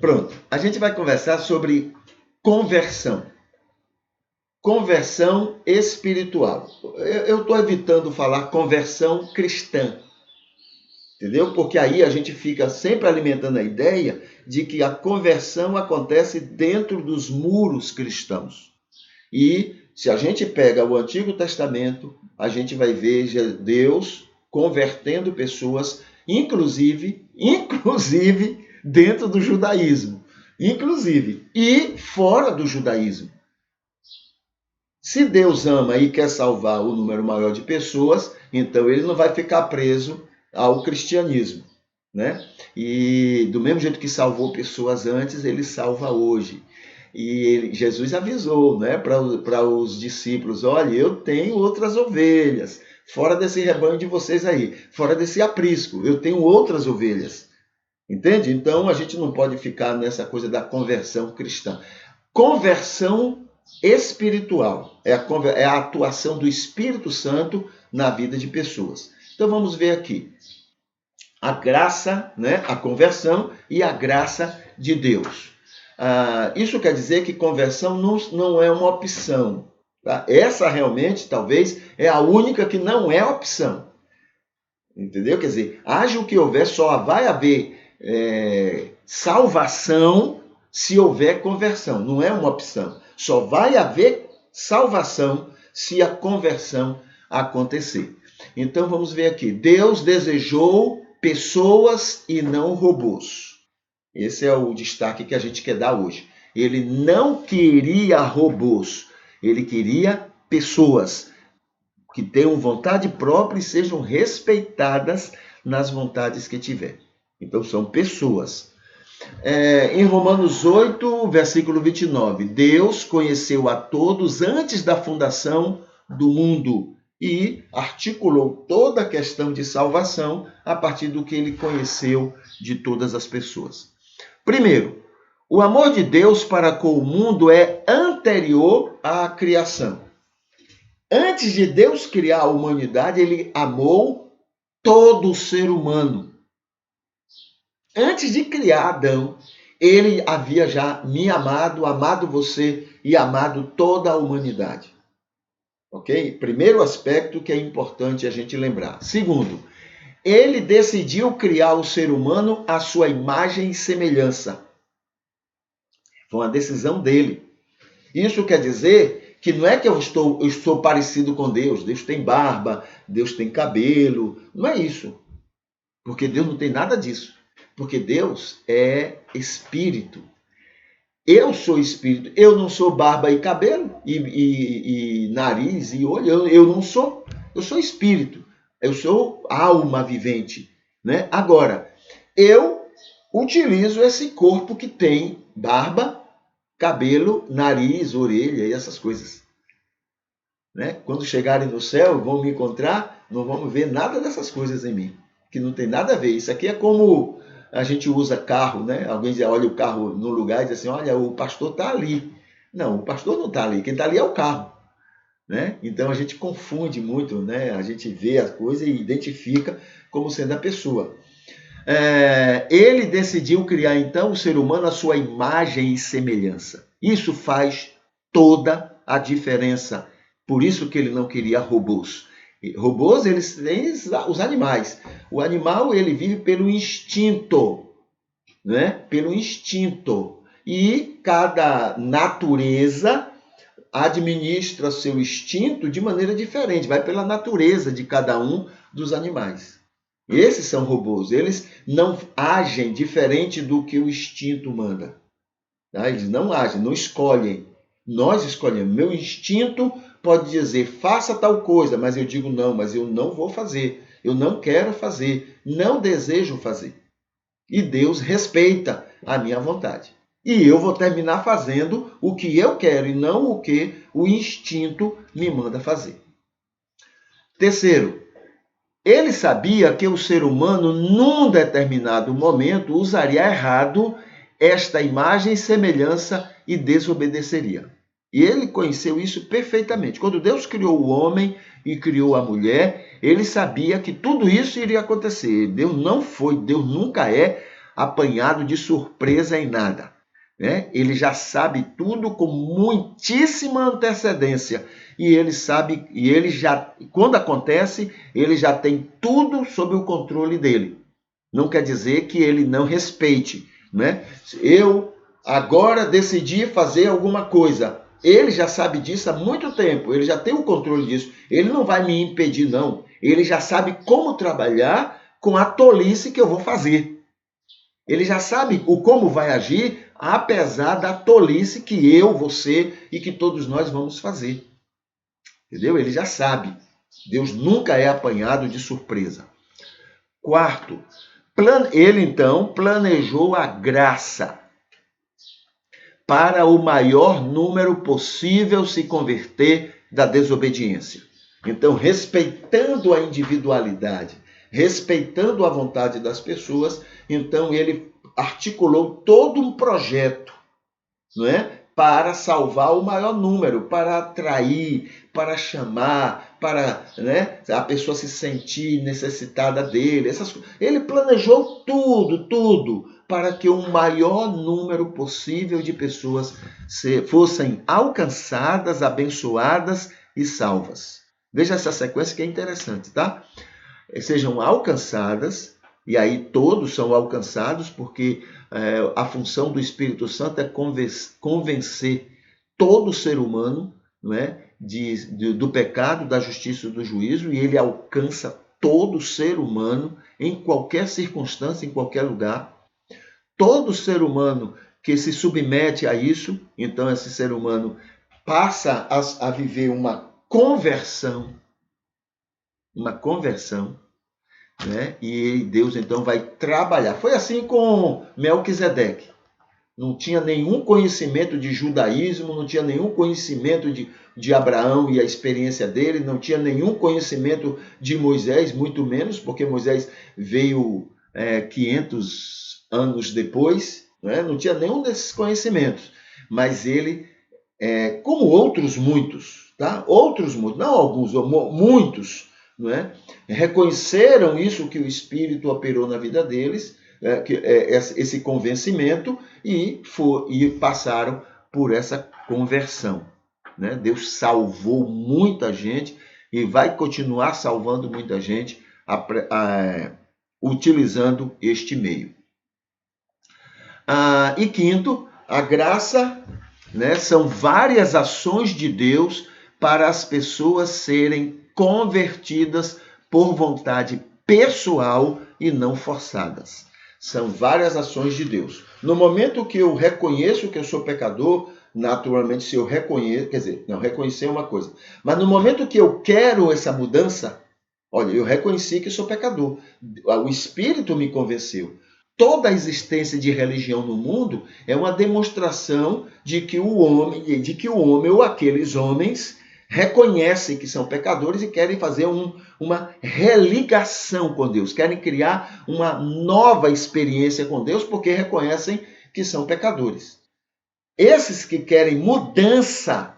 Pronto, a gente vai conversar sobre conversão. Conversão espiritual. Eu estou evitando falar conversão cristã, entendeu? Porque aí a gente fica sempre alimentando a ideia de que a conversão acontece dentro dos muros cristãos. E se a gente pega o Antigo Testamento, a gente vai ver Deus convertendo pessoas, inclusive dentro do judaísmo, inclusive, e fora do judaísmo. Se Deus ama e quer salvar o número maior de pessoas, então ele não vai ficar preso ao cristianismo, né? E do mesmo jeito que salvou pessoas antes, ele salva hoje. E Jesus avisou, né, para os discípulos: olha, eu tenho outras ovelhas, fora desse rebanho de vocês aí, fora desse aprisco, eu tenho outras ovelhas. Entende? Então a gente não pode ficar nessa coisa da conversão cristã. Conversão espiritual é a atuação do Espírito Santo na vida de pessoas. Então vamos ver aqui a graça, né, a conversão e a graça de Deus. Isso quer dizer que conversão não é uma opção. Tá? Essa realmente, talvez, é a única que não é opção. Entendeu? Quer dizer, haja o que houver, só vai haver salvação se houver conversão. Não é uma opção. Só vai haver salvação se a conversão acontecer. Então vamos ver aqui. Deus desejou pessoas e não robôs. Esse é o destaque que a gente quer dar hoje. Ele não queria robôs, ele queria pessoas que tenham vontade própria e sejam respeitadas nas vontades que tiver. Então são pessoas. Em Romanos 8, versículo 29, Deus conheceu a todos antes da fundação do mundo e articulou toda a questão de salvação a partir do que ele conheceu de todas as pessoas. Primeiro, o amor de Deus para com o mundo é anterior à criação. Antes de Deus criar a humanidade, ele amou todo o ser humano. Antes de criar Adão, ele havia já me amado, amado você e amado toda a humanidade. Ok? Primeiro aspecto que é importante a gente lembrar. Segundo, ele decidiu criar o ser humano à sua imagem e semelhança. Foi uma decisão dele. Isso quer dizer que não é que eu estou parecido com Deus. Deus tem barba, Deus tem cabelo. Não é isso. Porque Deus não tem nada disso. Porque Deus é espírito. Eu sou espírito. Eu não sou barba e cabelo, e nariz e olho. Eu não sou. Eu sou espírito. Eu sou alma vivente. Né? Agora, eu utilizo esse corpo que tem barba, cabelo, nariz, orelha e essas coisas. Né? Quando chegarem no céu, vão me encontrar, não vão ver nada dessas coisas em mim, que não tem nada a ver. Isso aqui é como a gente usa carro, né? Alguém olha o carro no lugar e diz assim, olha, o pastor está ali. Não, o pastor não está ali, quem está ali é o carro. Né? Então a gente confunde muito, né? A gente vê a coisa e identifica como sendo a pessoa. Ele decidiu criar, então, o ser humano à sua imagem e semelhança. Isso faz toda a diferença. Por isso que ele não queria robôs. Robôs, eles têm os animais. O animal, ele vive pelo instinto, né? Pelo instinto. E cada natureza administra seu instinto de maneira diferente. Vai pela natureza de cada um dos animais. Esses são robôs, eles não agem diferente do que o instinto manda. Tá? Eles não agem, não escolhem. Nós escolhemos. Meu instinto pode dizer, faça tal coisa, mas eu digo não, mas eu não vou fazer. Eu não quero fazer, não desejo fazer. E Deus respeita a minha vontade. E eu vou terminar fazendo o que eu quero e não o que o instinto me manda fazer. Terceiro, ele sabia que o ser humano, num determinado momento, usaria errado esta imagem e semelhança e desobedeceria. E ele conheceu isso perfeitamente. Quando Deus criou o homem e criou a mulher, ele sabia que tudo isso iria acontecer. Deus não foi, Deus nunca é apanhado de surpresa em nada. Né? Ele já sabe tudo com muitíssima antecedência. E ele sabe, quando acontece, ele já tem tudo sob o controle dele. Não quer dizer que ele não respeite. Né? Eu agora decidi fazer alguma coisa. Ele já sabe disso há muito tempo, ele já tem o controle disso. Ele não vai me impedir, não. Ele já sabe como trabalhar com a tolice que eu vou fazer. Ele já sabe o como vai agir, apesar da tolice que eu, você e que todos nós vamos fazer. Entendeu? Ele já sabe. Deus nunca é apanhado de surpresa. Quarto, ele então planejou a graça para o maior número possível se converter da desobediência. Então, respeitando a individualidade, respeitando a vontade das pessoas, então ele articulou todo um projeto, não é? Para salvar o maior número, para atrair, para chamar, para, né, a pessoa se sentir necessitada dele. Ele planejou tudo, para que o maior número possível de pessoas fossem alcançadas, abençoadas e salvas. Veja essa sequência que é interessante, tá? Sejam alcançadas, e aí todos são alcançados, porque a função do Espírito Santo é convencer todo ser humano, não é, do pecado, da justiça e do juízo, e ele alcança todo ser humano em qualquer circunstância, em qualquer lugar. Todo ser humano que se submete a isso, então esse ser humano passa a viver uma conversão, né? E Deus então vai trabalhar. Foi assim com Melquisedeque. Não tinha nenhum conhecimento de judaísmo, não tinha nenhum conhecimento de Abraão e a experiência dele, não tinha nenhum conhecimento de Moisés, muito menos, porque Moisés veio 500 anos depois, né? Não tinha nenhum desses conhecimentos. Mas ele, como outros muitos, tá? Outros muitos, não alguns, muitos, não é? Reconheceram isso que o Espírito operou na vida deles, esse convencimento, e passaram por essa conversão. Né? Deus salvou muita gente e vai continuar salvando muita gente utilizando este meio. E quinto, a graça, né? São várias ações de Deus para as pessoas serem convertidas por vontade pessoal e não forçadas. São várias ações de Deus. No momento que eu reconheço que eu sou pecador, naturalmente, se eu reconheço, quer dizer, não, reconhecer é uma coisa, mas no momento que eu quero essa mudança, olha, eu reconheci que sou pecador, o Espírito me convenceu. Toda a existência de religião no mundo é uma demonstração de que o homem ou aqueles homens reconhecem que são pecadores e querem fazer uma religação com Deus, querem criar uma nova experiência com Deus porque reconhecem que são pecadores. Esses que querem mudança,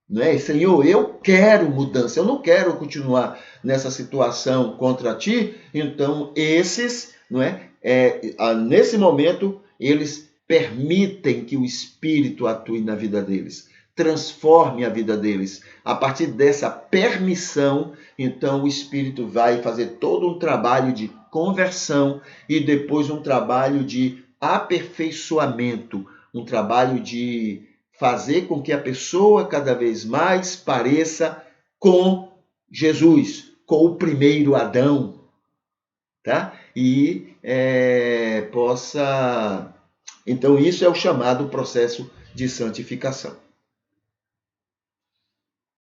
né? Senhor, eu quero mudança, eu não quero continuar nessa situação contra ti, então esses, não é? Nesse momento, eles permitem que o Espírito atue na vida deles, transforme a vida deles. A partir dessa permissão, então o Espírito vai fazer todo um trabalho de conversão e depois um trabalho de aperfeiçoamento, um trabalho de fazer com que a pessoa cada vez mais pareça com Jesus, com o primeiro Adão, tá? E possa... Então, isso é o chamado processo de santificação.